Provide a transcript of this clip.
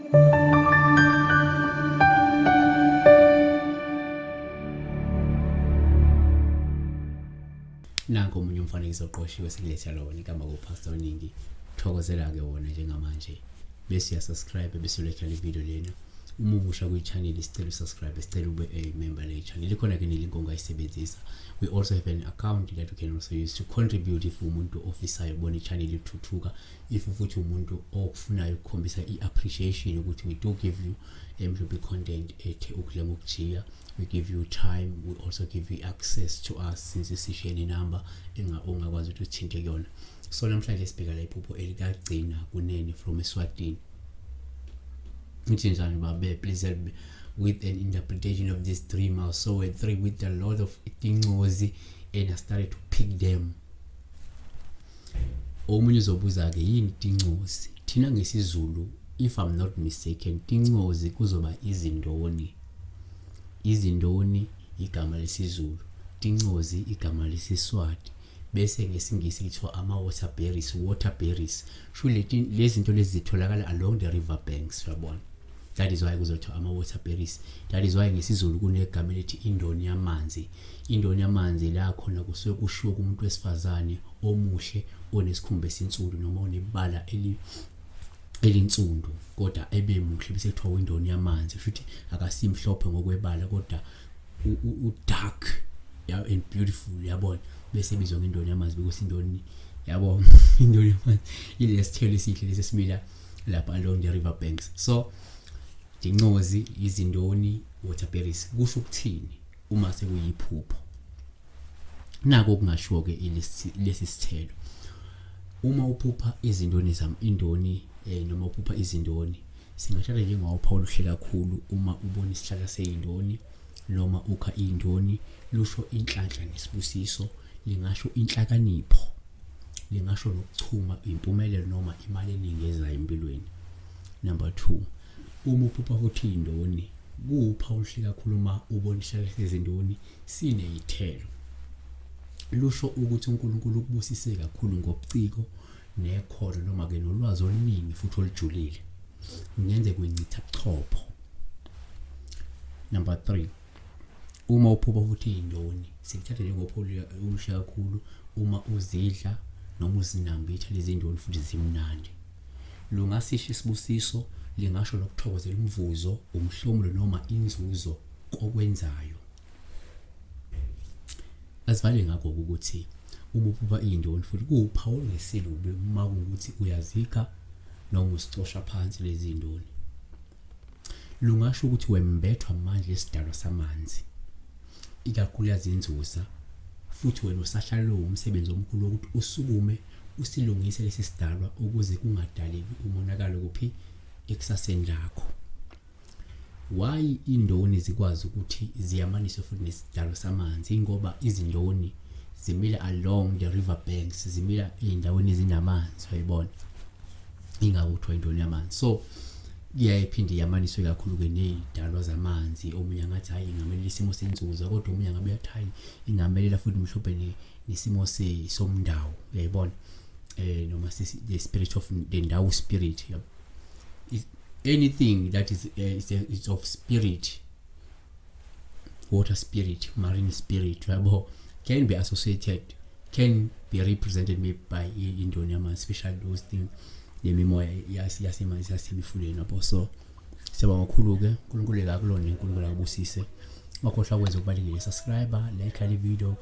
Nanko umunye umfanekiso oqoshiwe sikuletha lona igama kuPastor Ningi. Thokozela ke wona njengamanje. Bese ya subscribe bese ulike le video lena. Uma ubusha ku channel isicela subscribe isicela ube a member le channel. Likhona ke link ongayisebenzisa. We also have an account that you can also use to contribute if umuntu ofisa yobona ichannel ithuthuka. If futhi umuntu okufunayo ukukhombisa iappreciation ukuthi we do give you mhlawumbe content ethe ukudlenga ukujiya. We give you time, we also give you access to us since isishare number ongakwazi ukuthi uthinte kuyona. So namhlanje sibheka la iphupho elikagcina kunene from eSwatini. Uthi njani babe, please help me with an interpretation of this dream. I saw a tree with a lot of tingozi and I started to pick them. Omunye uzobuza ke yini tingozi? Thina ngesizulu, if I'm not mistaken, tingozi kuzoba izindoni. Izindoni igama lesizulu, tingozi igama lesiswati. Bese ngesingisi kuthiwa waterberries. Shule lezi zinto lezi zitholakala along the river banks, yabona. That is why kuzothiwa waterberries. That is why ngesizulu kunegama elithi indoni yamanzi. Indoni yamanzi la khona kusuke kushiwo kumuntu wesifazane omuhle onesikhumba esinsundu noma onebala elinsundu kodwa ebe muhle bese kuthiwa indoni yamanzi. Futhi akasimhlophe ngokwebala kodwa dark and beautiful, yabona. Bese bizwa ngendoni yamanzi because indoni yabo indoni yamanzi ilesithelo esihle lesimila lapha along the river banks. So tingozi, izindoni, waterberries kusho ukuthini uma sekuyiphupho? Nako kungashiwo ke lesi sithelo. Uma uphupha izindoni indoni noma uphupha izindoni, singathatha njengawuphawu oluhle kakhulu uma ubona isihlahla seyindoni noma ukha indoni, lusho inhlanhla nesibusiso, lingasho inhlakanipho, lingasho nokuchuma, impumelelo noma imali eningezayo empilweni. Number 2, uma uphupha futhi indoni, kuwuphawu oluhle kakhulu uma ubona isihlahla sezindoni sineyithelo. Lusho ukuthi uNkulunkulu ukubusise kakhulu ngobuciko nekhono noma ke nolwazi oluningi futhi olujulile. Ngenze kwencitha buchopho. Number 3, uma uphupha futhi indoni, sikuthatha njengophawu oluhle kakhulu uma uzidla noma uzinambitha lezi indoni futhi zimnandi. Lungasisho isibusiso, lingasho nokuthokozela umvuzo, umhlomulo noma inzuzo kokwenzayo. Asivale ngakho ukuthi uma uphupha indoni futhi kuwuphawu ngesilube uma ukuthi uyazika noma usicosha phansi lezi indoni. Lungasho ukuthi wembethwa manje esidalwa samanzi, ikakhulukazi inzuza, futhi wena usahlala umsebenzi omkhulu ukuthi usukume usilungise lesi sidalwa ukuze kungadaleki umonakalo kuphi ekusaseni lakho. Why indoni zikwazi ukuthi ziyamaniswe futhi nesidalwa samanzi? Ingoba izindoni zimila along the river banks, zimila endaweni ezinamanzi, uyayibona, ingakuthiwa indoni yamanzi. So iyayiphinde yamaniswe kakhulu ke nezidalwa zamanzi. Omunye angathi hayi ingamelela isimo senzuza, kodwa omunye angabe yathi hayi ingamelela futhi mhlawumbe nesimo somndawo, uyayibona, noma the spirit of the ndawo spirit. Anything that is it's of spirit, water spirit, marine spirit, can be associated, can be represented maybe by indoni yamanzi, especially those things nemimoya yasemanzi yasemifuleni lapho. So siyabonga kakhulu ke, uNkulunkulu ekakulona, uNkulunkulu akubusise. Makhohlwa ukwenza ukubalekile, subscribe, like le video